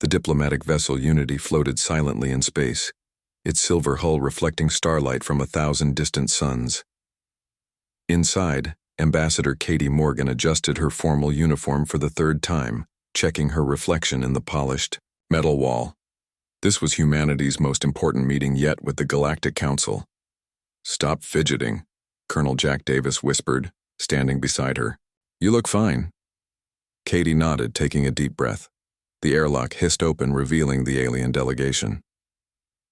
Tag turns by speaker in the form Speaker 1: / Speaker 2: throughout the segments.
Speaker 1: The diplomatic vessel Unity floated silently in space, its silver hull reflecting starlight from 1,000 distant suns. Inside, Ambassador Katie Morgan adjusted her formal uniform for the third time, checking her reflection in the polished metal wall. This was humanity's most important meeting yet with the Galactic Council. "Stop fidgeting," Colonel Jack Davis whispered, standing beside her. "You look fine." Katie nodded, taking a deep breath. The airlock hissed open, revealing the alien delegation.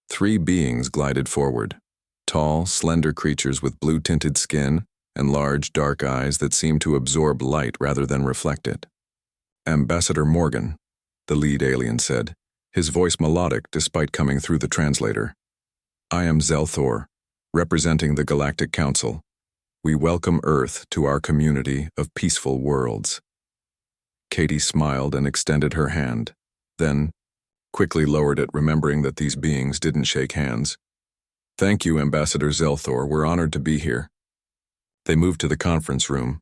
Speaker 1: 3 beings glided forward, tall, slender creatures with blue-tinted skin and large, dark eyes that seemed to absorb light rather than reflect it. "Ambassador Morgan," the lead alien said, his voice melodic despite coming through the translator. "I am Zelthor, representing the Galactic Council. We welcome Earth to our community of peaceful worlds." Katie smiled and extended her hand, then quickly lowered it, remembering that these beings didn't shake hands. "Thank you, Ambassador Zelthor. We're honored to be here." They moved to the conference room,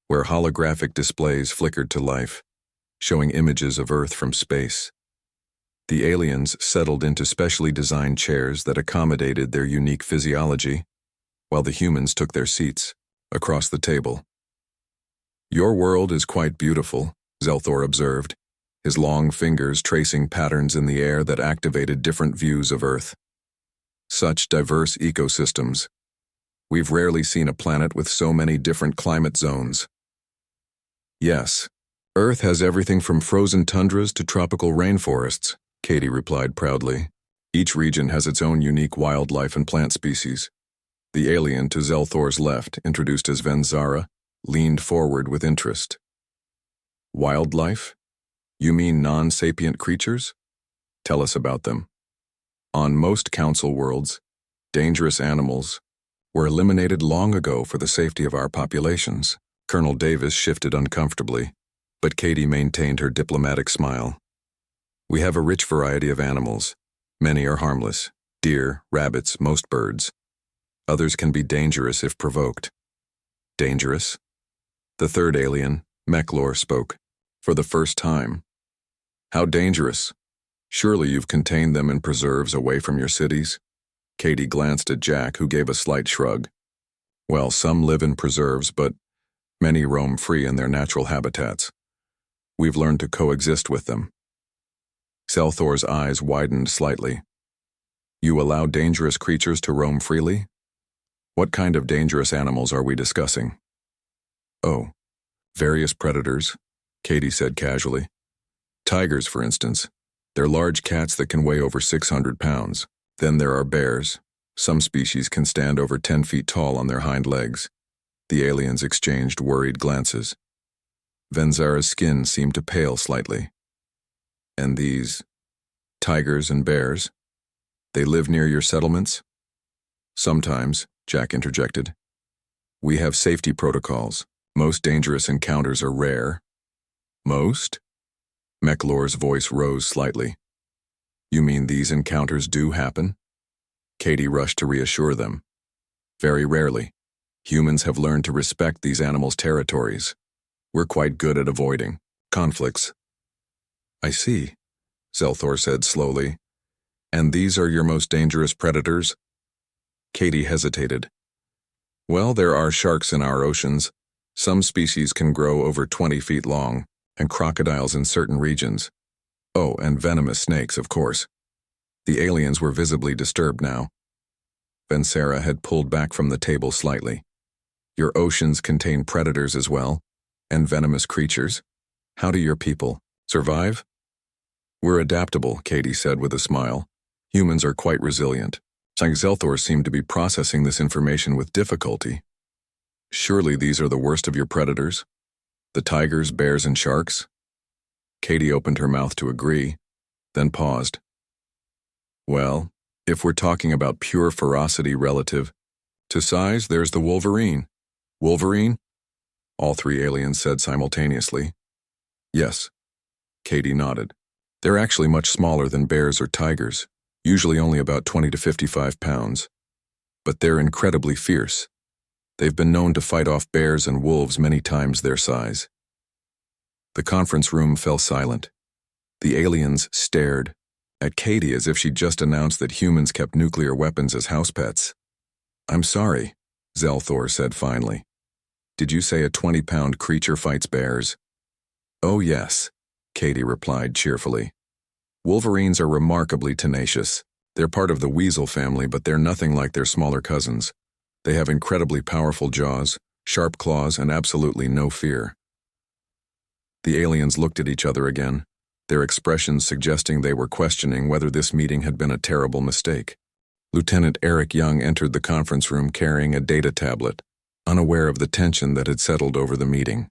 Speaker 1: where holographic displays flickered to life, showing images of Earth from space. The aliens settled into specially designed chairs that accommodated their unique physiology, while the humans took their seats across the table. "Your world is quite beautiful," Zelthor observed, his long fingers tracing patterns in the air that activated different views of Earth. "Such diverse ecosystems. We've rarely seen a planet with so many different climate zones." "Yes, Earth has everything from frozen tundras to tropical rainforests," Katie replied proudly. "Each region has its own unique wildlife and plant species." The alien to Zelthor's left, introduced as Venzara, leaned forward with interest. "Wildlife? You mean non-sapient creatures? Tell us about them." "On most council worlds, dangerous animals were eliminated long ago for the safety of our populations." Colonel Davis shifted uncomfortably, but Katie maintained her diplomatic smile. "We have a rich variety of animals. Many are harmless: deer, rabbits, most birds. Others can be dangerous if provoked." "Dangerous?" The third alien, Mechlor, spoke, for the first time. "How dangerous? Surely you've contained them in preserves away from your cities?" Katie glanced at Jack, who gave a slight shrug. "Well, some live in preserves, but many roam free in their natural habitats. We've learned to coexist with them." Zelthor's eyes widened slightly. "You allow dangerous creatures to roam freely? What kind of dangerous animals are we discussing?" "Oh, various predators," Katie said casually. "Tigers, for instance. They're large cats that can weigh over 600 pounds. Then there are bears. Some species can stand over 10 feet tall on their hind legs." The aliens exchanged worried glances. Venzara's skin seemed to pale slightly. "And these tigers and bears? They live near your settlements?" "Sometimes," Jack interjected. "We have safety protocols. Most dangerous encounters are rare." "Most?" Mechlor's voice rose slightly. "You mean these encounters do happen?" Katie rushed to reassure them. "Very rarely. Humans have learned to respect these animals' territories. We're quite good at avoiding conflicts." "I see," Zelthor said slowly. "And these are your most dangerous predators?" Katie hesitated. "Well, there are sharks in our oceans. Some species can grow over 20 feet long, and crocodiles in certain regions. Oh, and venomous snakes, of course." The aliens were visibly disturbed now. Venzara had pulled back from the table slightly. "Your oceans contain predators as well, and venomous creatures. How do your people survive?" "We're adaptable," Katie said with a smile. "Humans are quite resilient." Zelthor seemed to be processing this information with difficulty. "Surely these are the worst of your predators? The tigers, bears, and sharks?" Katie opened her mouth to agree, then paused. "Well, if we're talking about pure ferocity relative to size, there's the Wolverine." "Wolverine?" all 3 aliens said simultaneously. "Yes." Katie nodded. "They're actually much smaller than bears or tigers, usually only about 20 to 55 pounds. But they're incredibly fierce. They've been known to fight off bears and wolves many times their size." The conference room fell silent. The aliens stared at Katie as if she'd just announced that humans kept nuclear weapons as house pets. "I'm sorry," Zelthor said finally. "Did you say a 20-pound creature fights bears?" "Oh yes," Katie replied cheerfully. "Wolverines are remarkably tenacious. They're part of the weasel family, but they're nothing like their smaller cousins. They have incredibly powerful jaws, sharp claws, and absolutely no fear." The aliens looked at each other again, their expressions suggesting they were questioning whether this meeting had been a terrible mistake. Lieutenant Eric Young entered the conference room carrying a data tablet, unaware of the tension that had settled over the meeting.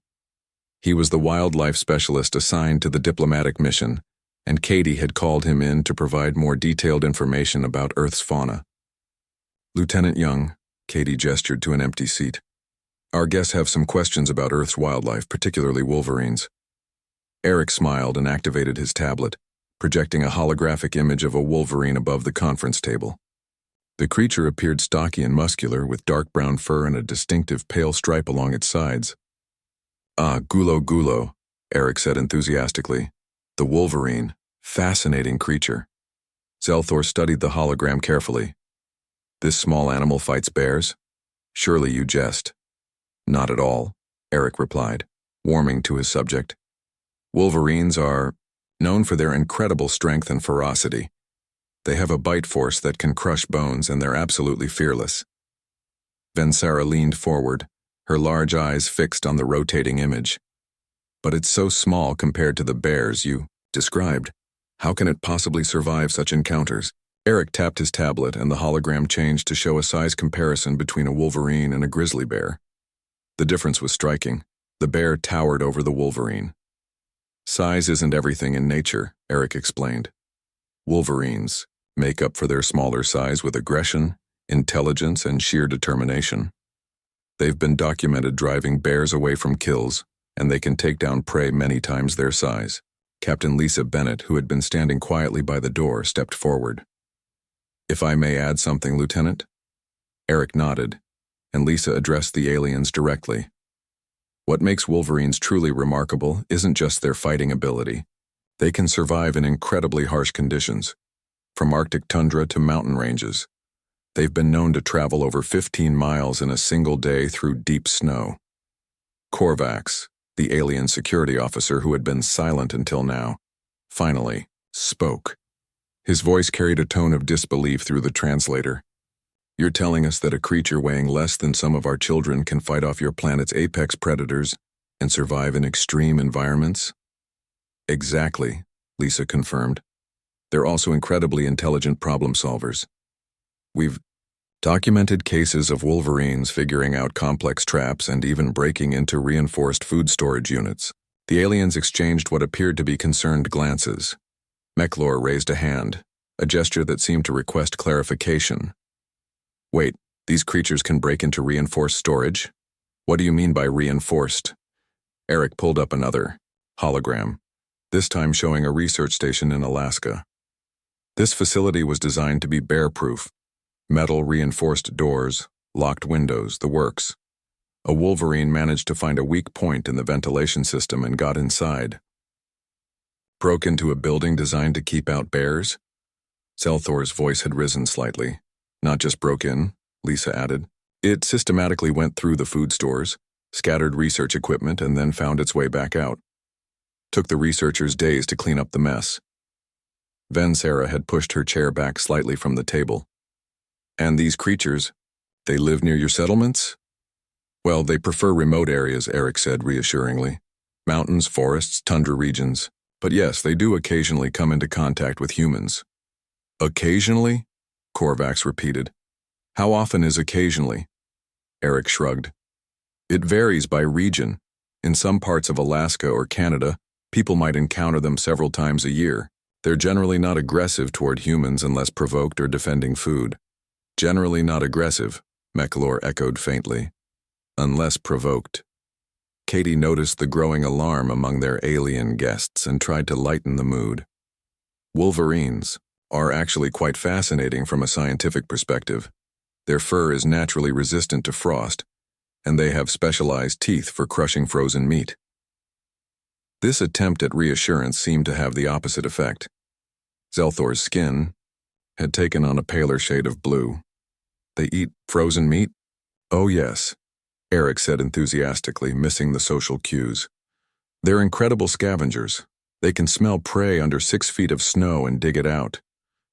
Speaker 1: He was the wildlife specialist assigned to the diplomatic mission, and Katie had called him in to provide more detailed information about Earth's fauna. "Lieutenant Young," Katie gestured to an empty seat, "our guests have some questions about Earth's wildlife, particularly wolverines." Eric smiled and activated his tablet, projecting a holographic image of a wolverine above the conference table. The creature appeared stocky and muscular, with dark brown fur and a distinctive pale stripe along its sides. "Ah, Gulo, Eric said enthusiastically. "The wolverine. Fascinating creature." Zelthor studied the hologram carefully. "This small animal fights bears? Surely you jest." "Not at all," Eric replied, warming to his subject. "Wolverines are known for their incredible strength and ferocity. They have a bite force that can crush bones, and they're absolutely fearless." Vensara leaned forward, her large eyes fixed on the rotating image. "But it's so small compared to the bears you described. How can it possibly survive such encounters?" Eric tapped his tablet, and the hologram changed to show a size comparison between a wolverine and a grizzly bear. The difference was striking. The bear towered over the wolverine. "Size isn't everything in nature," Eric explained. "Wolverines make up for their smaller size with aggression, intelligence, and sheer determination. They've been documented driving bears away from kills, and they can take down prey many times their size." Captain Lisa Bennett, who had been standing quietly by the door, stepped forward. "If I may add something, Lieutenant?" Eric nodded, and Lisa addressed the aliens directly. "What makes wolverines truly remarkable isn't just their fighting ability. They can survive in incredibly harsh conditions, from Arctic tundra to mountain ranges. They've been known to travel over 15 miles in a single day through deep snow." Korvax, the alien security officer who had been silent until now, finally spoke. His voice carried a tone of disbelief through the translator. "You're telling us that a creature weighing less than some of our children can fight off your planet's apex predators and survive in extreme environments?" "Exactly," Lisa confirmed. "They're also incredibly intelligent problem solvers. We've documented cases of wolverines figuring out complex traps and even breaking into reinforced food storage units." The aliens exchanged what appeared to be concerned glances. Meklor raised a hand, a gesture that seemed to request clarification. "Wait, these creatures can break into reinforced storage? What do you mean by reinforced?" Eric pulled up another hologram, this time showing a research station in Alaska. This facility was designed to be bear-proof. Metal reinforced doors, locked windows, the works. A wolverine managed to find a weak point in the ventilation system and got inside. "Broke into a building designed to keep out bears?" Zelthor's voice had risen slightly. "Not just broke in," Lisa added. "It systematically went through the food stores, scattered research equipment, and then found its way back out. Took the researchers days to clean up the mess." Vensara had pushed her chair back slightly from the table. "And these creatures, they live near your settlements?" "Well, they prefer remote areas," Eric said reassuringly. "Mountains, forests, tundra regions. But yes, they do occasionally come into contact with humans." "Occasionally?" Korvax repeated. "How often is occasionally?" Eric shrugged. "It varies by region. In some parts of Alaska or Canada, people might encounter them several times a year. They're generally not aggressive toward humans unless provoked or defending food." "Generally not aggressive," Meklor echoed faintly. "Unless provoked." Katie noticed the growing alarm among their alien guests and tried to lighten the mood. "Wolverines are actually quite fascinating from a scientific perspective. Their fur is naturally resistant to frost, and they have specialized teeth for crushing frozen meat." This attempt at reassurance seemed to have the opposite effect. Zelthor's skin had taken on a paler shade of blue. They eat frozen meat? Oh yes, Eric said enthusiastically, missing the social cues. They're incredible scavengers. They can smell prey under 6 feet of snow and dig it out.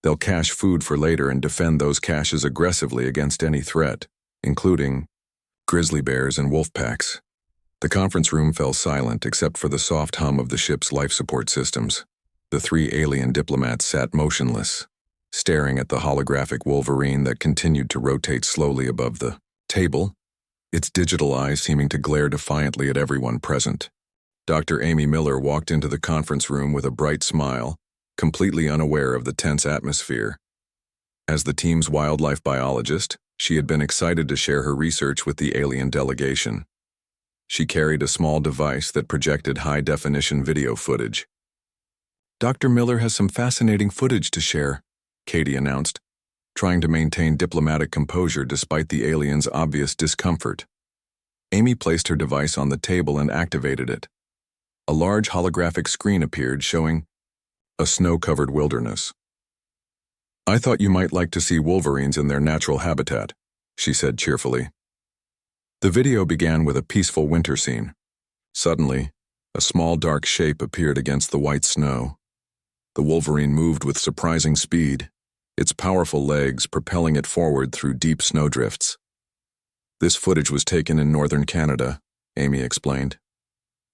Speaker 1: They'll cache food for later and defend those caches aggressively against any threat, including grizzly bears and wolf packs. The conference room fell silent except for the soft hum of the ship's life support systems. The 3 alien diplomats sat motionless, staring at the holographic Wolverine that continued to rotate slowly above the table, its digital eyes seeming to glare defiantly at everyone present. Dr. Amy Miller walked into the conference room with a bright smile, completely unaware of the tense atmosphere. As the team's wildlife biologist, she had been excited to share her research with the alien delegation. She carried a small device that projected high-definition video footage. Dr. Miller has some fascinating footage to share, Katie announced, trying to maintain diplomatic composure despite the aliens' obvious discomfort. Amy placed her device on the table and activated it. A large holographic screen appeared showing a snow-covered wilderness. "I thought you might like to see wolverines in their natural habitat," she said cheerfully. The video began with a peaceful winter scene. Suddenly, a small dark shape appeared against the white snow. The wolverine moved with surprising speed, its powerful legs propelling it forward through deep snowdrifts. "This footage was taken in northern Canada," Amy explained.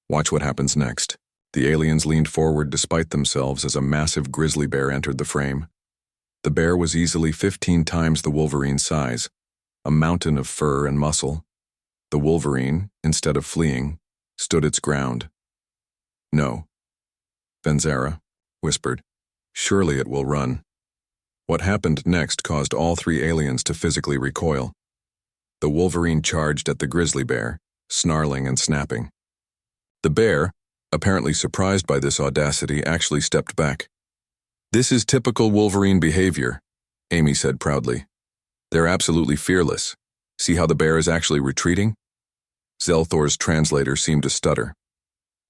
Speaker 1: "Watch what happens next." The aliens leaned forward despite themselves as a massive grizzly bear entered the frame. The bear was easily 15 times the wolverine's size, a mountain of fur and muscle. The wolverine, instead of fleeing, stood its ground. "No," Venzera whispered. "Surely it will run." What happened next caused all 3 aliens to physically recoil. The wolverine charged at the grizzly bear, snarling and snapping. The bear, apparently surprised by this audacity, actually stepped back. "This is typical Wolverine behavior," Amy said proudly. "They're absolutely fearless. See how the bear is actually retreating?" Zelthor's translator seemed to stutter.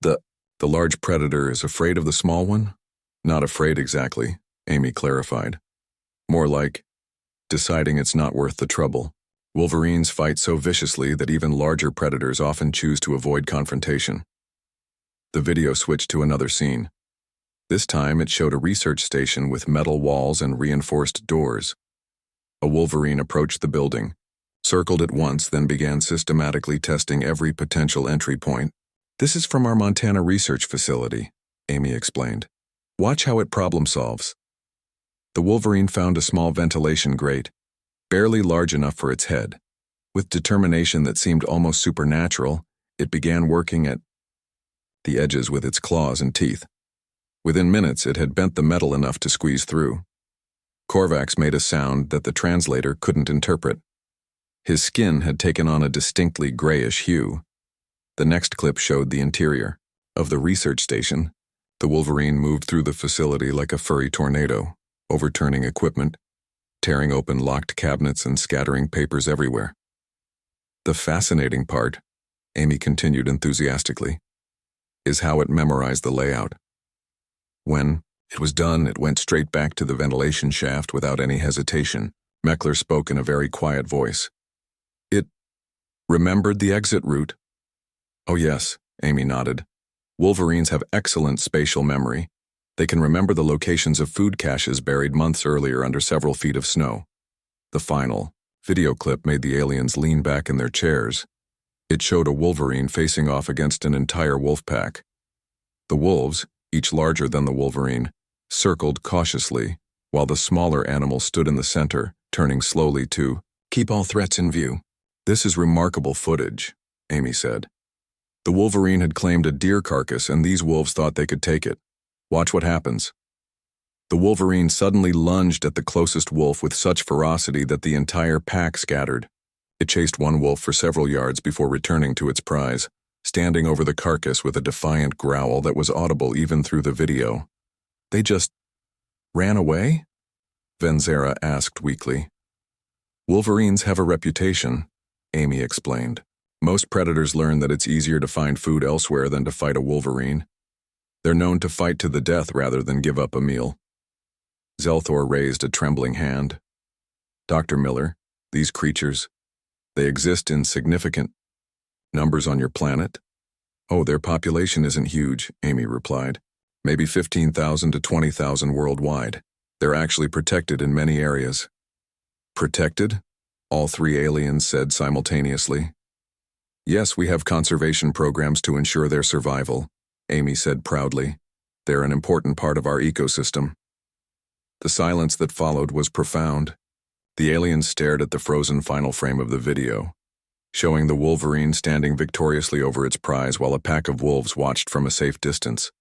Speaker 1: The large predator is afraid of the small one?" "Not afraid exactly," Amy clarified. "More like deciding it's not worth the trouble. Wolverines fight so viciously that even larger predators often choose to avoid confrontation." The video switched to another scene. This time it showed a research station with metal walls and reinforced doors. A wolverine approached the building, circled it once, then began systematically testing every potential entry point. "This is from our Montana research facility," Amy explained. "Watch how it problem solves." The wolverine found a small ventilation grate, barely large enough for its head. With determination that seemed almost supernatural, it began working at the edges with its claws and teeth. Within minutes, it had bent the metal enough to squeeze through. Korvax made a sound that the translator couldn't interpret. His skin had taken on a distinctly grayish hue. The next clip showed the interior of the research station. The wolverine moved through the facility like a furry tornado, overturning equipment, tearing open locked cabinets and scattering papers everywhere. "The fascinating part," Amy continued enthusiastically, "is how it memorized the layout. When it was done, it went straight back to the ventilation shaft without any hesitation." Meckler spoke in a very quiet voice. "It remembered the exit route?" "Oh yes," Amy nodded. "Wolverines have excellent spatial memory. They can remember the locations of food caches buried months earlier under several feet of snow." The final video clip made the aliens lean back in their chairs. It showed a wolverine facing off against an entire wolf pack. The wolves, each larger than the wolverine, circled cautiously, while the smaller animal stood in the center, turning slowly to keep all threats in view. "This is remarkable footage," Amy said. "The wolverine had claimed a deer carcass, and these wolves thought they could take it. Watch what happens." The wolverine suddenly lunged at the closest wolf with such ferocity that the entire pack scattered. It chased one wolf for several yards before returning to its prize, standing over the carcass with a defiant growl that was audible even through the video. "They just ran away?" Venzera asked weakly. "Wolverines have a reputation," Amy explained. "Most predators learn that it's easier to find food elsewhere than to fight a wolverine. They're known to fight to the death rather than give up a meal. Zelthor raised a trembling hand. Dr. Miller, these creatures, they exist in significant numbers on your planet? Oh, their population isn't huge, Amy replied. Maybe 15,000 to 20,000 worldwide. They're actually protected in many areas. Protected? All three aliens said simultaneously. Yes, we have conservation programs to ensure their survival, Amy said proudly. They're an important part of our ecosystem. The silence that followed was profound. The aliens stared at the frozen final frame of the video, showing the Wolverine standing victoriously over its prize while a pack of wolves watched from a safe distance.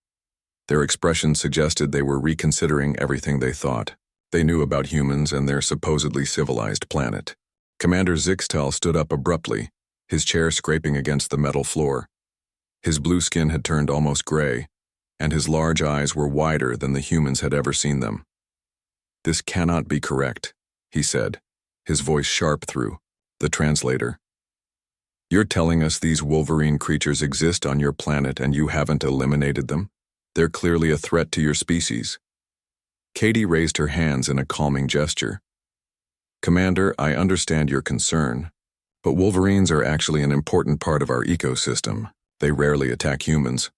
Speaker 1: Their expressions suggested they were reconsidering everything they thought. They knew about humans and their supposedly civilized planet. Commander Zixtal stood up abruptly, his chair scraping against the metal floor. His blue skin had turned almost gray, and his large eyes were wider than the humans had ever seen them. This cannot be correct, he said, his voice sharp through the translator. You're telling us these Wolverine creatures exist on your planet and you haven't eliminated them? They're clearly a threat to your species. Katie raised her hands in a calming gesture. Commander, I understand your concern, but Wolverines are actually an important part of our ecosystem. They rarely attack humans.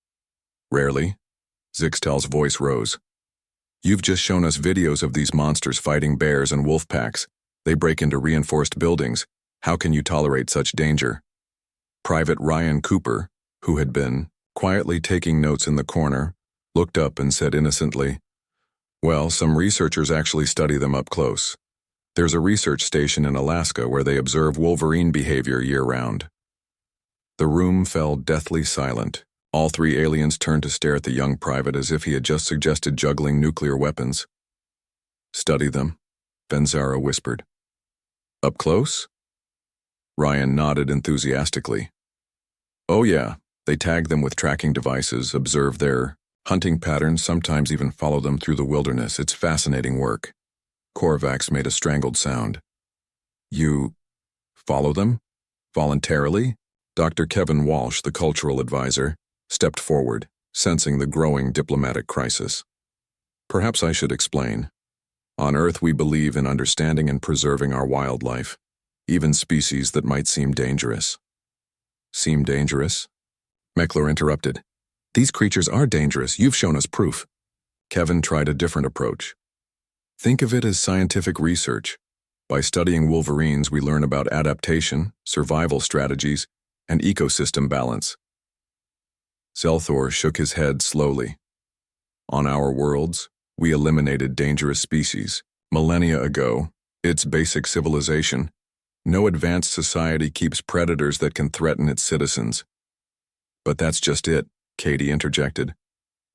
Speaker 1: Rarely? Zixtal's voice rose. You've just shown us videos of these monsters fighting bears and wolf packs. They break into reinforced buildings. How can you tolerate such danger? Private Ryan Cooper, who had been quietly taking notes in the corner, looked up and said innocently, well, some researchers actually study them up close. There's a research station in Alaska where they observe Wolverine behavior year-round. The room fell deathly silent. All three aliens turned to stare at the young private as if he had just suggested juggling nuclear weapons. Study them, Venzara whispered. Up close? Ryan nodded enthusiastically. Oh yeah, they tag them with tracking devices, observe their hunting patterns, sometimes even follow them through the wilderness. It's fascinating work. Korvax made a strangled sound. You follow them? Voluntarily? Dr. Kevin Walsh, the cultural advisor, stepped forward, sensing the growing diplomatic crisis. Perhaps I should explain. On Earth, we believe in understanding and preserving our wildlife, even species that might seem dangerous. Seem dangerous? Meckler interrupted. These creatures are dangerous. You've shown us proof. Kevin tried a different approach. Think of it as scientific research. By studying Wolverines, we learn about adaptation, survival strategies, and ecosystem balance. Zelthor shook his head slowly. On our worlds, we eliminated dangerous species. Millennia ago, it's basic civilization. No advanced society keeps predators that can threaten its citizens. But that's just it, Katie interjected.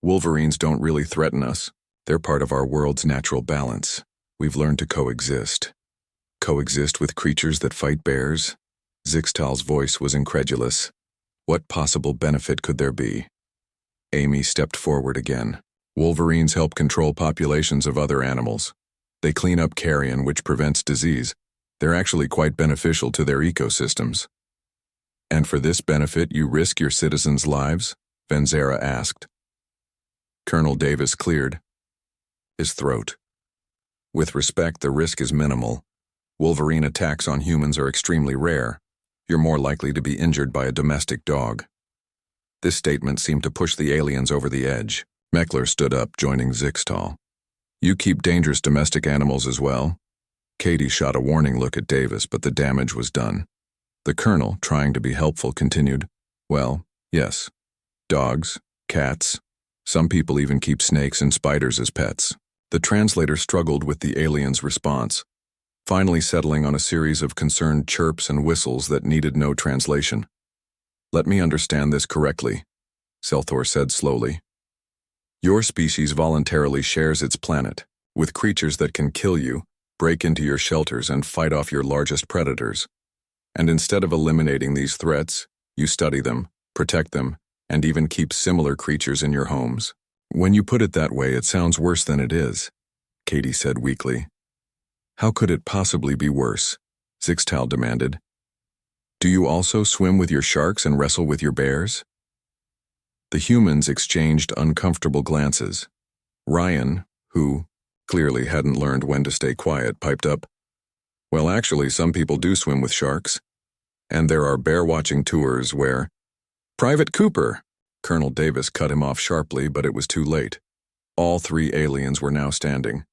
Speaker 1: Wolverines don't really threaten us. They're part of our world's natural balance. We've learned to coexist. Coexist with creatures that fight bears? Zixtal's voice was incredulous. What possible benefit could there be? Amy stepped forward again. Wolverines help control populations of other animals. They clean up carrion, which prevents disease. They're actually quite beneficial to their ecosystems. And for this benefit, you risk your citizens' lives? Venzara asked. Colonel Davis cleared his throat. With respect, the risk is minimal. Wolverine attacks on humans are extremely rare. You're more likely to be injured by a domestic dog. This statement seemed to push the aliens over the edge. Meckler stood up, joining Zixtal. You keep dangerous domestic animals as well? Katie shot a warning look at Davis, but the damage was done. The colonel, trying to be helpful, continued, well, yes. Dogs, cats. Some people even keep snakes and spiders as pets. The translator struggled with the alien's response, finally settling on a series of concerned chirps and whistles that needed no translation. Let me understand this correctly, Zelthor said slowly. Your species voluntarily shares its planet, with creatures that can kill you, break into your shelters, and fight off your largest predators. And instead of eliminating these threats, you study them, protect them, and even keep similar creatures in your homes. When you put it that way, it sounds worse than it is, Katie said weakly. How could it possibly be worse? Zixtal demanded. Do you also swim with your sharks and wrestle with your bears? The humans exchanged uncomfortable glances. Ryan, who clearly hadn't learned when to stay quiet, piped up, "Well, actually, some people do swim with sharks. And there are bear-watching tours where—" "Private Cooper!" Colonel Davis cut him off sharply, but it was too late. All three aliens were now standing,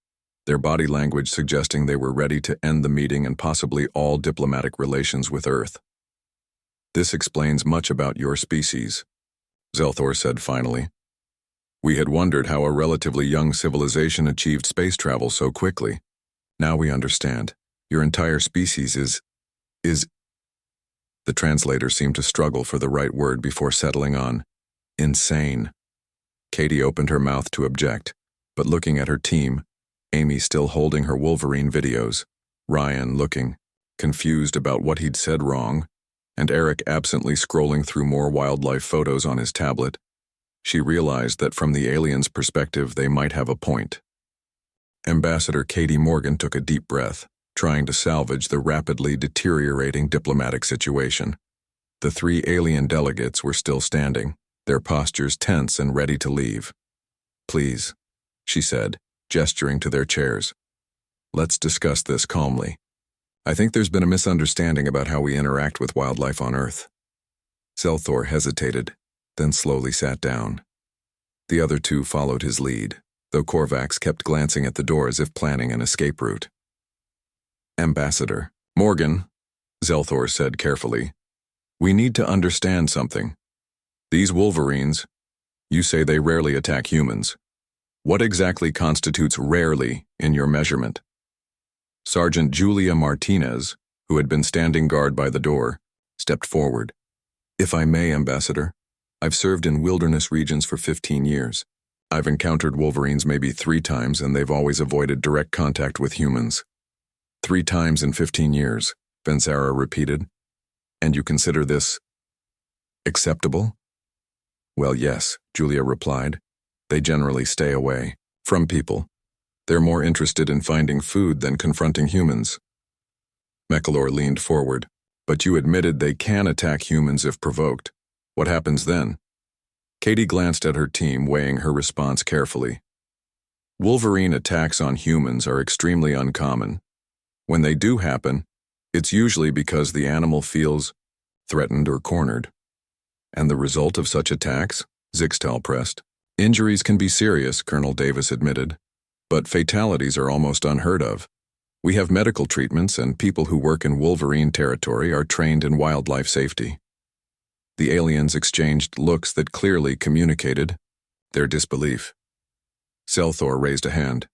Speaker 1: their body language suggesting they were ready to end the meeting and possibly all diplomatic relations with Earth. "This explains much about your species," Zelthor said finally. "We had wondered how a relatively young civilization achieved space travel so quickly. Now we understand. Your entire species is... The translator seemed to struggle for the right word before settling on insane. Katie opened her mouth to object, but looking at her team, Amy still holding her Wolverine videos, Ryan looking confused about what he'd said wrong, and Eric absently scrolling through more wildlife photos on his tablet, she realized that from the aliens' perspective they might have a point. Ambassador Katie Morgan took a deep breath, trying to salvage the rapidly deteriorating diplomatic situation. The three alien delegates were still standing, their postures tense and ready to leave. "Please," she said, gesturing to their chairs. "Let's discuss this calmly. I think there's been a misunderstanding about how we interact with wildlife on Earth." Zelthor hesitated, then slowly sat down. The other two followed his lead, though Korvax kept glancing at the door as if planning an escape route. "Ambassador Morgan," Zelthor said carefully, "we need to understand something. These Wolverines, you say they rarely attack humans. What exactly constitutes rarely in your measurement?" Sergeant Julia Martinez, who had been standing guard by the door, stepped forward. "If I may, Ambassador, I've served in wilderness regions for 15 years. I've encountered Wolverines maybe 3 times, and they've always avoided direct contact with humans." 3 times in 15 years, Benzara repeated. "And you consider this acceptable?" "Well, yes," Julia replied. "They generally stay away from people. They're more interested in finding food than confronting humans." Mechalor leaned forward. "But you admitted they can attack humans if provoked. What happens then?" Katie glanced at her team, weighing her response carefully. "Wolverine attacks on humans are extremely uncommon. When they do happen, it's usually because the animal feels threatened or cornered. And the result of such attacks?" Zixtal pressed. "Injuries can be serious," Colonel Davis admitted, "but fatalities are almost unheard of. We have medical treatments, and people who work in Wolverine territory are trained in wildlife safety." The aliens exchanged looks that clearly communicated their disbelief. Zelthor raised a hand.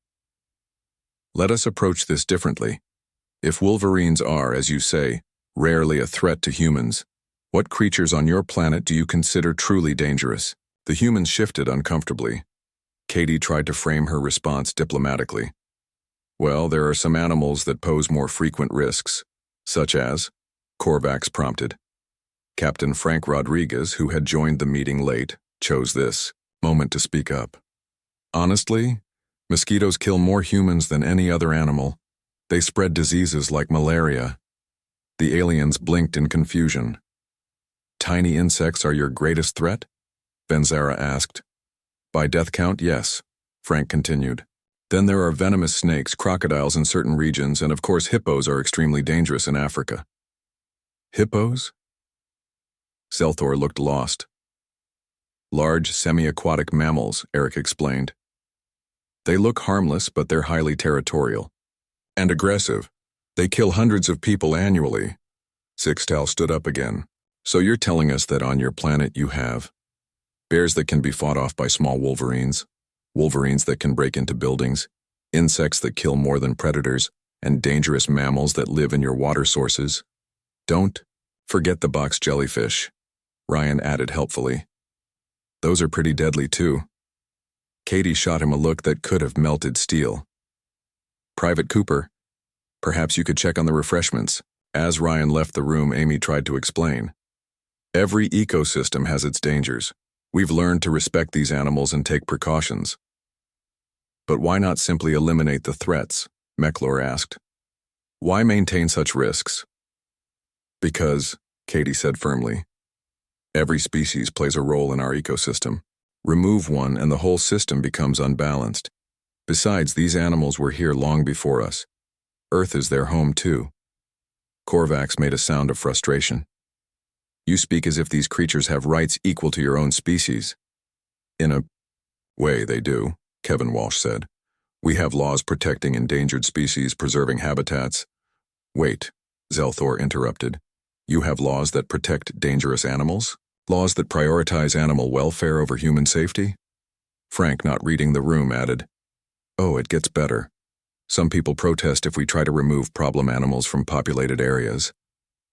Speaker 1: "Let us approach this differently. If Wolverines are, as you say, rarely a threat to humans, what creatures on your planet do you consider truly dangerous?" The humans shifted uncomfortably. Katie tried to frame her response diplomatically. "Well, there are some animals that pose more frequent risks, such as," Korvax prompted. Captain Frank Rodriguez, who had joined the meeting late, chose this moment to speak up. "Honestly, mosquitoes kill more humans than any other animal. They spread diseases like malaria." The aliens blinked in confusion. "Tiny insects are your greatest threat?" Benzara asked. "By death count, yes," Frank continued. "Then there are venomous snakes, crocodiles in certain regions, and of course hippos are extremely dangerous in Africa." "Hippos?" Zelthor looked lost. "Large, semi-aquatic mammals," Eric explained. "They look harmless, but they're highly territorial. And aggressive. They kill hundreds of people annually." Zixtal stood up again. "So you're telling us that on your planet you have bears that can be fought off by small wolverines, wolverines that can break into buildings, insects that kill more than predators, and dangerous mammals that live in your water sources? Don't forget the box jellyfish," Ryan added helpfully. "Those are pretty deadly too." Katie shot him a look that could have melted steel. "Private Cooper, perhaps you could check on the refreshments." As Ryan left the room, Amy tried to explain. "Every ecosystem has its dangers. We've learned to respect these animals and take precautions." "But why not simply eliminate the threats?" Mechlor asked. "Why maintain such risks?" "Because," Katie said firmly, Every species plays a role in our ecosystem. Remove one and the whole system becomes unbalanced. Besides, these animals were here long before us. Earth is their home too. Korvax made a sound of frustration. You speak as if these creatures have rights equal to your own species. In a way, they do, Kevin Walsh said. We have laws protecting endangered species, preserving habitats. Wait, Zelthor interrupted. You have laws that protect dangerous animals? Laws that prioritize animal welfare over human safety? Frank, not reading the room, added, Oh, it gets better. Some people protest if we try to remove problem animals from populated areas.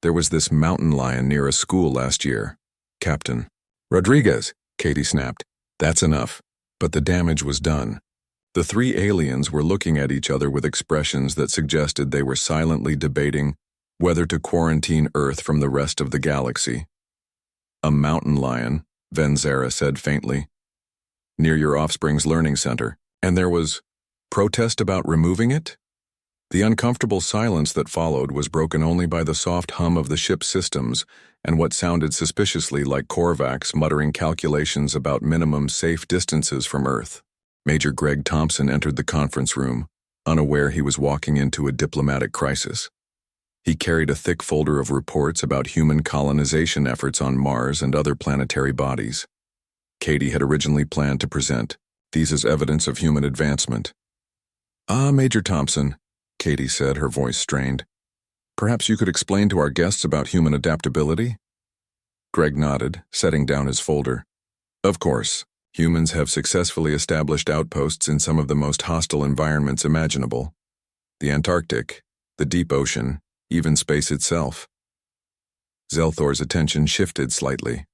Speaker 1: There was this mountain lion near a school last year. Captain Rodriguez, Katie snapped. That's enough. But the damage was done. The three aliens were looking at each other with expressions that suggested they were silently debating whether to quarantine Earth from the rest of the galaxy. A mountain lion, Venzera said faintly. Near your offspring's learning center. And there was protest about removing it? The uncomfortable silence that followed was broken only by the soft hum of the ship's systems and what sounded suspiciously like Korvax muttering calculations about minimum safe distances from Earth. Major Greg Thompson entered the conference room, unaware he was walking into a diplomatic crisis. He carried a thick folder of reports about human colonization efforts on Mars and other planetary bodies. Katie had originally planned to present these as evidence of human advancement. Major Thompson, Katie said, her voice strained. Perhaps you could explain to our guests about human adaptability? Greg nodded, setting down his folder. Of course, humans have successfully established outposts in some of the most hostile environments imaginable. The Antarctic, the deep ocean, even space itself. Zelthor's attention shifted slightly.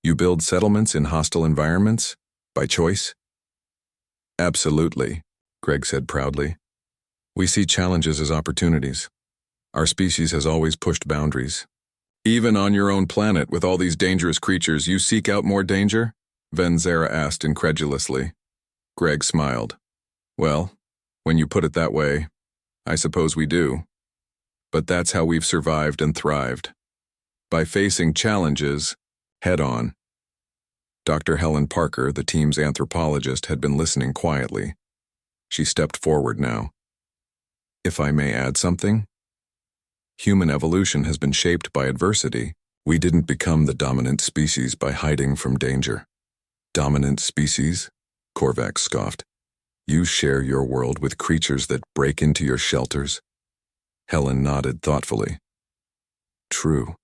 Speaker 1: You build settlements in hostile environments? By choice? Absolutely, Greg said proudly. We see challenges as opportunities. Our species has always pushed boundaries. Even on your own planet, with all these dangerous creatures, you seek out more danger? Venzera asked incredulously. Greg smiled. Well, when you put it that way, I suppose we do. But that's how we've survived and thrived. By facing challenges head-on. Dr. Helen Parker, the team's anthropologist, had been listening quietly. She stepped forward now. If I may add something? Human evolution has been shaped by adversity. We didn't become the dominant species by hiding from danger. Dominant species? Korvax scoffed. You share your world with creatures that break into your shelters? Helen nodded thoughtfully. True.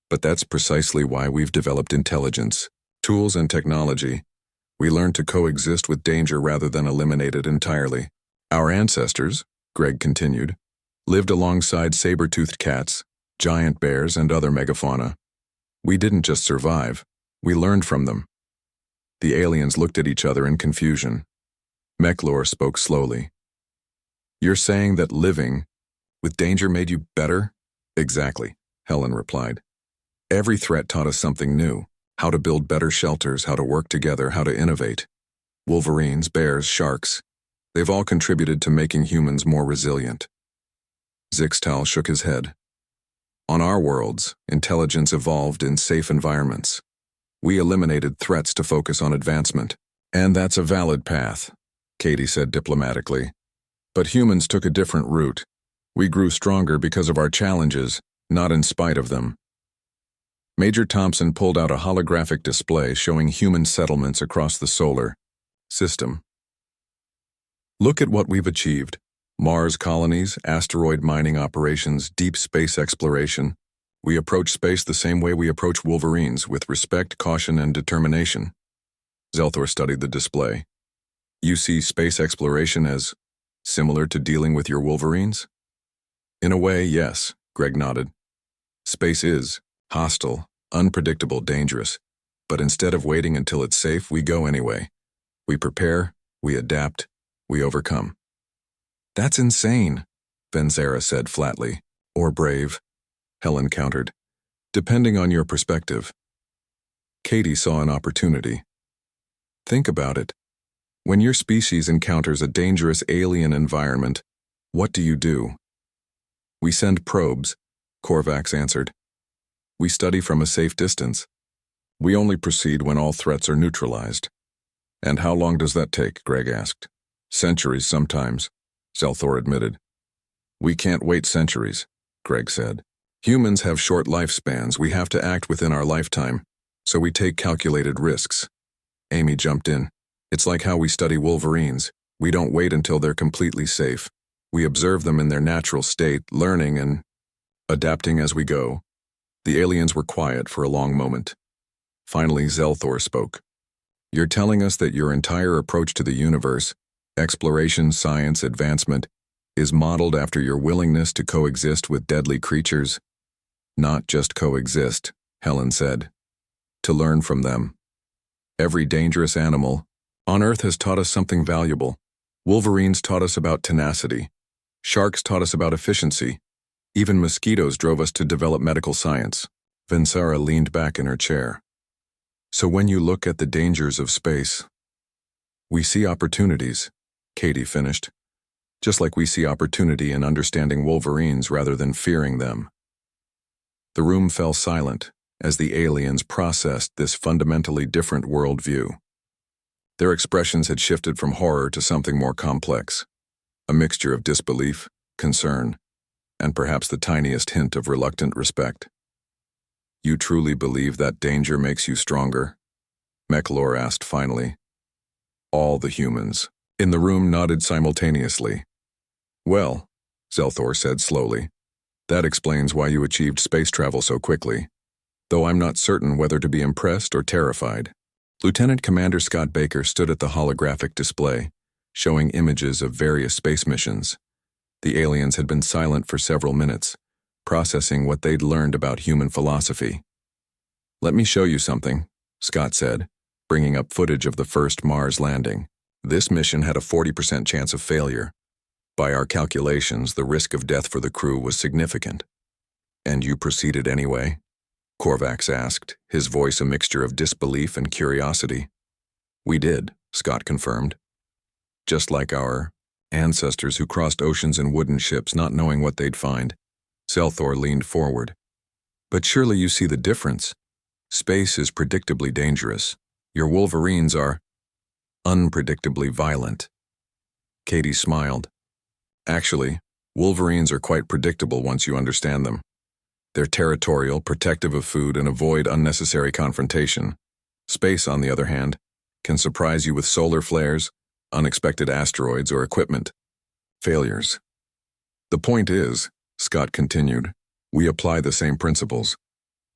Speaker 1: But that's precisely why we've developed intelligence, tools, and technology. We learned to coexist with danger rather than eliminate it entirely. Our ancestors, Greg continued, lived alongside saber-toothed cats, giant bears, and other megafauna. We didn't just survive, we learned from them. The aliens looked at each other in confusion. Meklor spoke slowly. You're saying that living with danger made you better? Exactly, Helen replied. Every threat taught us something new, how to build better shelters, how to work together, how to innovate. Wolverines, bears, sharks, they've all contributed to making humans more resilient. Zixtal shook his head. On our worlds, intelligence evolved in safe environments. We eliminated threats to focus on advancement. And that's a valid path, Katie said diplomatically. But humans took a different route. We grew stronger because of our challenges, not in spite of them. Major Thompson pulled out a holographic display showing human settlements across the solar system. Look at what we've achieved. Mars colonies, asteroid mining operations, deep space exploration. We approach space the same way we approach Wolverines, with respect, caution, and determination. Zelthor studied the display. You see space exploration as similar to dealing with your Wolverines? In a way, yes, Greg nodded. Space is hostile, unpredictable, dangerous. But instead of waiting until it's safe, we go anyway. We prepare, we adapt, we overcome. That's insane, Venzera said flatly. Or brave, Helen countered. Depending on your perspective. Katie saw an opportunity. Think about it. When your species encounters a dangerous alien environment, what do? We send probes, Korvax answered. We study from a safe distance. We only proceed when all threats are neutralized. And how long does that take? Greg asked. Centuries sometimes, Zelthor admitted. We can't wait centuries, Greg said. Humans have short lifespans. We have to act within our lifetime, so we take calculated risks. Amy jumped in. It's like how we study wolverines. We don't wait until they're completely safe. We observe them in their natural state, learning and adapting as we go. The aliens were quiet for a long moment. Finally, Zelthor spoke. You're telling us that your entire approach to the universe, exploration, science, advancement, is modeled after your willingness to coexist with deadly creatures? Not just coexist, Helen said. To learn from them. Every dangerous animal on Earth has taught us something valuable. Wolverines taught us about tenacity. Sharks taught us about efficiency. Even mosquitoes drove us to develop medical science. Vinsara leaned back in her chair. So when you look at the dangers of space, we see opportunities, Katie finished. Just like we see opportunity in understanding wolverines rather than fearing them. The room fell silent as the aliens processed this fundamentally different worldview. Their expressions had shifted from horror to something more complex, a mixture of disbelief, concern, and perhaps the tiniest hint of reluctant respect. You truly believe that danger makes you stronger? Meklor asked finally. All the humans in the room nodded simultaneously. Well, Zelthor said slowly, that explains why you achieved space travel so quickly, though I'm not certain whether to be impressed or terrified. Lieutenant Commander Scott Baker stood at the holographic display, showing images of various space missions. The aliens had been silent for several minutes, processing what they'd learned about human philosophy. Let me show you something, Scott said, bringing up footage of the first Mars landing. This mission had a 40% chance of failure. By our calculations, the risk of death for the crew was significant. And you proceeded anyway? Korvax asked, his voice a mixture of disbelief and curiosity. We did, Scott confirmed. Just like our ancestors who crossed oceans in wooden ships not knowing what they'd find. Zelthor leaned forward. But surely you see the difference. Space is predictably dangerous. Your wolverines are unpredictably violent. Katie smiled. Actually, wolverines are quite predictable once you understand them. They're territorial, protective of food, and avoid unnecessary confrontation. Space, on the other hand, can surprise you with solar flares, unexpected asteroids, or equipment failures. The point is, Scott continued, we apply the same principles.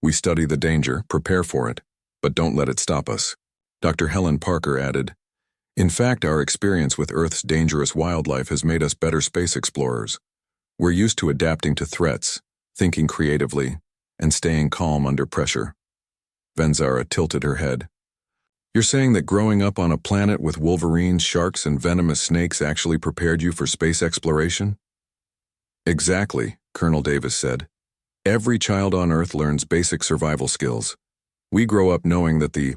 Speaker 1: We study the danger, prepare for it, but don't let it stop us. Dr. Helen Parker added, in fact, our experience with Earth's dangerous wildlife has made us better space explorers. We're used to adapting to threats, thinking creatively, and staying calm under pressure. Venzara tilted her head. You're saying that growing up on a planet with wolverines, sharks, and venomous snakes actually prepared you for space exploration? Exactly, Colonel Davis said. Every child on Earth learns basic survival skills. We grow up knowing that the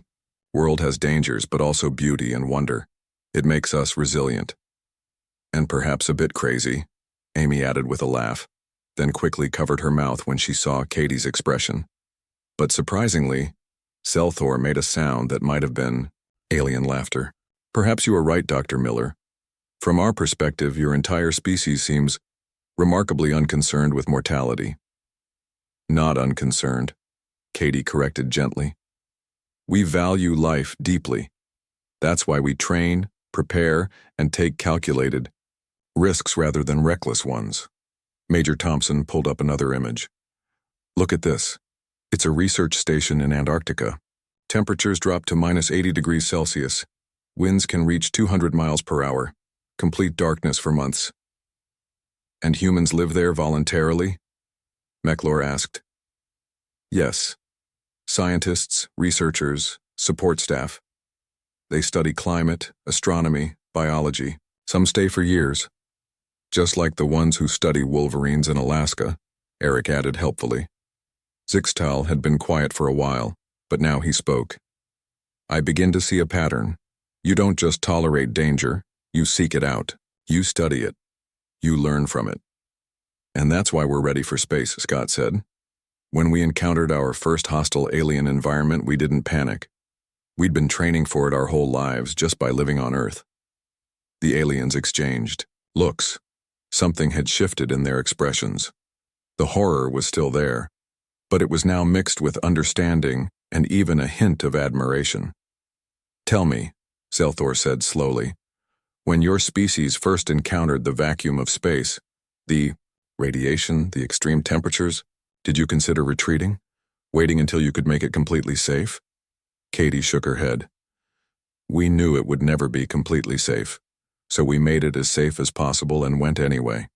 Speaker 1: world has dangers, but also beauty and wonder. It makes us resilient. And perhaps a bit crazy, Amy added with a laugh, then quickly covered her mouth when she saw Katie's expression. But surprisingly, Zelthor made a sound that might have been alien laughter. Perhaps you are right, Dr. Miller. From our perspective, your entire species seems remarkably unconcerned with mortality. Not unconcerned, Katie corrected gently. We value life deeply. That's why we train, prepare, and take calculated risks rather than reckless ones. Major Thompson pulled up another image. Look at this. It's a research station in Antarctica. Temperatures drop to minus 80 degrees Celsius. Winds can reach 200 miles per hour. Complete darkness for months. And humans live there voluntarily? Meklor asked. Yes. Scientists, researchers, support staff. They study climate, astronomy, biology. Some stay for years. Just like the ones who study wolverines in Alaska, Eric added helpfully. Zixtal had been quiet for a while, but now he spoke. I begin to see a pattern. You don't just tolerate danger, you seek it out. You study it. You learn from it. And that's why we're ready for space, Scott said. When we encountered our first hostile alien environment, we didn't panic. We'd been training for it our whole lives just by living on Earth. The aliens exchanged looks. Something had shifted in their expressions. The horror was still there, but it was now mixed with understanding and even a hint of admiration. "Tell me," Zelthor said slowly, "when your species first encountered the vacuum of space, the radiation, the extreme temperatures, did you consider retreating? Waiting until you could make it completely safe?" Katie shook her head. "We knew it would never be completely safe, so we made it as safe as possible and went anyway.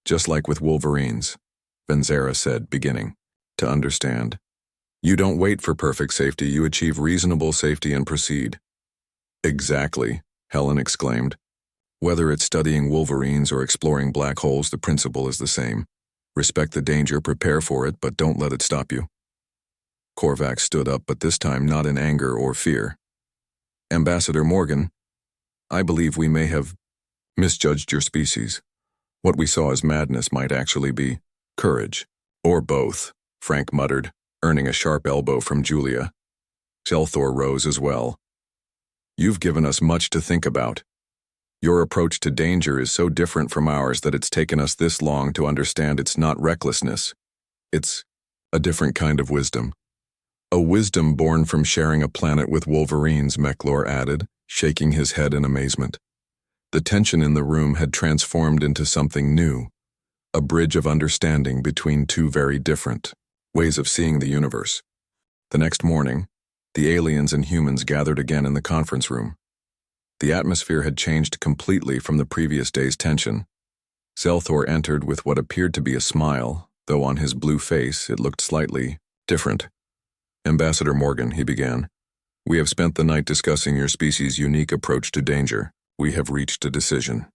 Speaker 1: Just like with Wolverines," Benzera said, beginning to understand. "You don't wait for perfect safety, you achieve reasonable safety and proceed." "Exactly," Helen exclaimed. "Whether it's studying Wolverines or exploring black holes, the principle is the same. Respect the danger, prepare for it, but don't let it stop you." Korvax stood up, but this time not in anger or fear. "Ambassador Morgan, I believe we may have misjudged your species. What we saw as madness might actually be courage. Or both," Frank muttered, earning a sharp elbow from Julia. Zelthor rose as well. "You've given us much to think about. Your approach to danger is so different from ours that it's taken us this long to understand it's not recklessness. It's a different kind of wisdom. A wisdom born from sharing a planet with Wolverines," Mechlor added, shaking his head in amazement. The tension in the room had transformed into something new, a bridge of understanding between two very different ways of seeing the universe. The next morning, the aliens and humans gathered again in the conference room. The atmosphere had changed completely from the previous day's tension. Zelthor entered with what appeared to be a smile, though on his blue face it looked slightly different. "Ambassador Morgan," he began, "we have spent the night discussing your species' unique approach to danger. We have reached a decision."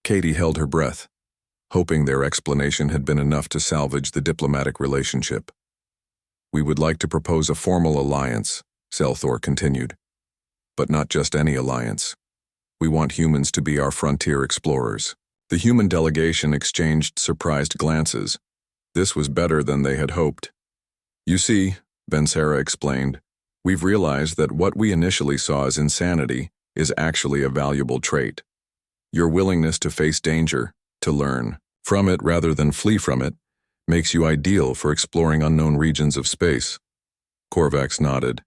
Speaker 1: Katie held her breath, hoping their explanation had been enough to salvage the diplomatic relationship. "We would like to propose a formal alliance," Zelthor continued. "But not just any alliance. We want humans to be our frontier explorers." The human delegation exchanged surprised glances. This was better than they had hoped. "You see," Benzera explained, "we've realized that what we initially saw as insanity is actually a valuable trait. Your willingness to face danger, to learn from it rather than flee from it, makes you ideal for exploring unknown regions of space." Korvax nodded.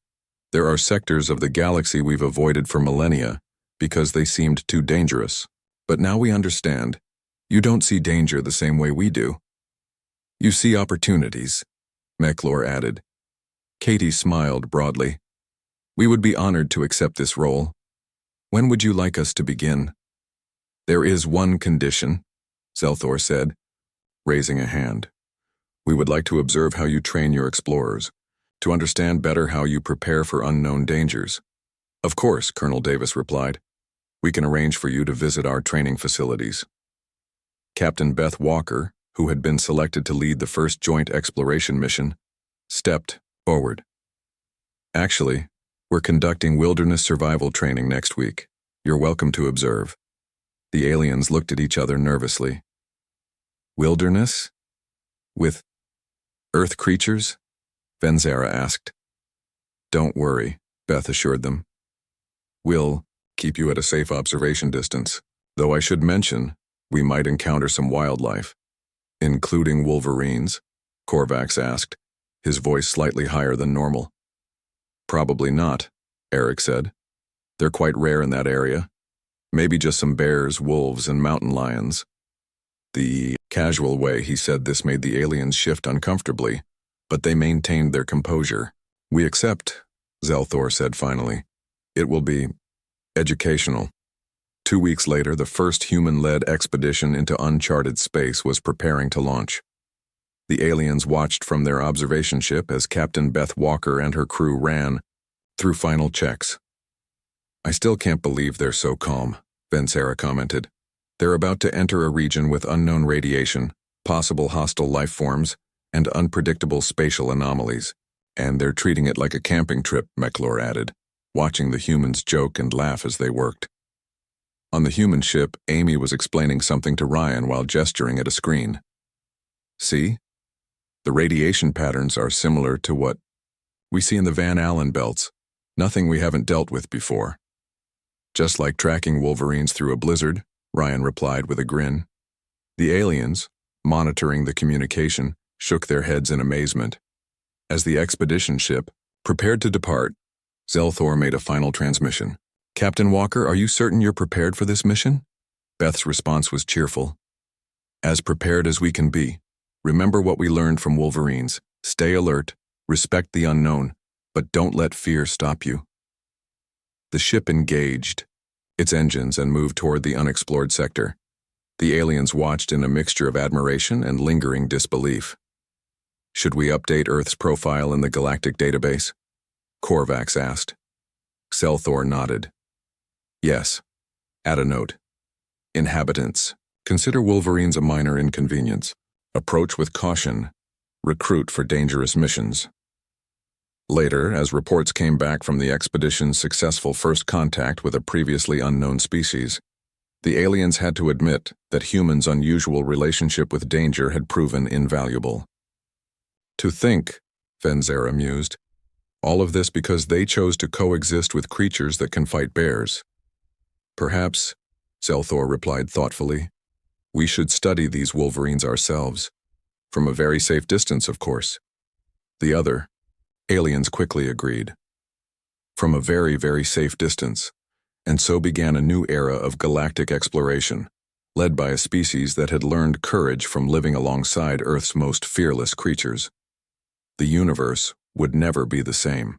Speaker 1: "There are sectors of the galaxy we've avoided for millennia because they seemed too dangerous. But now we understand. You don't see danger the same way we do. You see opportunities," Mechlor added. Katie smiled broadly. "We would be honored to accept this role. When would you like us to begin?" "There is one condition," Zelthor said, raising a hand. "We would like to observe how you train your explorers, to understand better how you prepare for unknown dangers." "Of course," Colonel Davis replied. "We can arrange for you to visit our training facilities." Captain Beth Walker, who had been selected to lead the first joint exploration mission, stepped forward. "Actually, we're conducting wilderness survival training next week. You're welcome to observe." The aliens looked at each other nervously. "Wilderness? With Earth creatures?" Benzera asked. "Don't worry," Beth assured them. "We'll keep you at a safe observation distance, though I should mention we might encounter some wildlife." "Including Wolverines?" Korvax asked, his voice slightly higher than normal. "Probably not," Eric said. "They're quite rare in that area. Maybe just some bears, wolves, and mountain lions." The casual way he said this made the aliens shift uncomfortably, but they maintained their composure. "We accept," Zelthor said finally. "It will be educational." 2 weeks later, the first human-led expedition into uncharted space was preparing to launch. The aliens watched from their observation ship as Captain Beth Walker and her crew ran through final checks. "I still can't believe they're so calm," Benzera commented. "They're about to enter a region with unknown radiation, possible hostile life forms, and unpredictable spatial anomalies. And they're treating it like a camping trip," Mechlor added, watching the humans joke and laugh as they worked. On the human ship, Amy was explaining something to Ryan while gesturing at a screen. "See? The radiation patterns are similar to what we see in the Van Allen belts, nothing we haven't dealt with before. Just like tracking Wolverines through a blizzard, Ryan replied with a grin. The aliens, monitoring the communication, shook their heads in amazement. As the expedition ship prepared to depart, Zelthor made a final transmission. "Captain Walker, are you certain you're prepared for this mission?" Beth's response was cheerful. "As prepared as we can be. Remember what we learned from Wolverines. Stay alert, respect the unknown, but don't let fear stop you." The ship engaged its engines and moved toward the unexplored sector. The aliens watched in a mixture of admiration and lingering disbelief. "Should we update Earth's profile in the galactic database?" Korvax asked. Zelthor nodded. "Yes. Add a note. Inhabitants. Consider Wolverines a minor inconvenience. Approach with caution. Recruit for dangerous missions." Later, as reports came back from the expedition's successful first contact with a previously unknown species, the aliens had to admit that humans' unusual relationship with danger had proven invaluable. "To think," Venzera mused, "all of this because they chose to coexist with creatures that can fight bears." "Perhaps," Zelthor replied thoughtfully, "we should study these Wolverines ourselves. From a very safe distance, of course." The other aliens quickly agreed. From a very, very safe distance. And so began a new era of galactic exploration, led by a species that had learned courage from living alongside Earth's most fearless creatures. The universe would never be the same.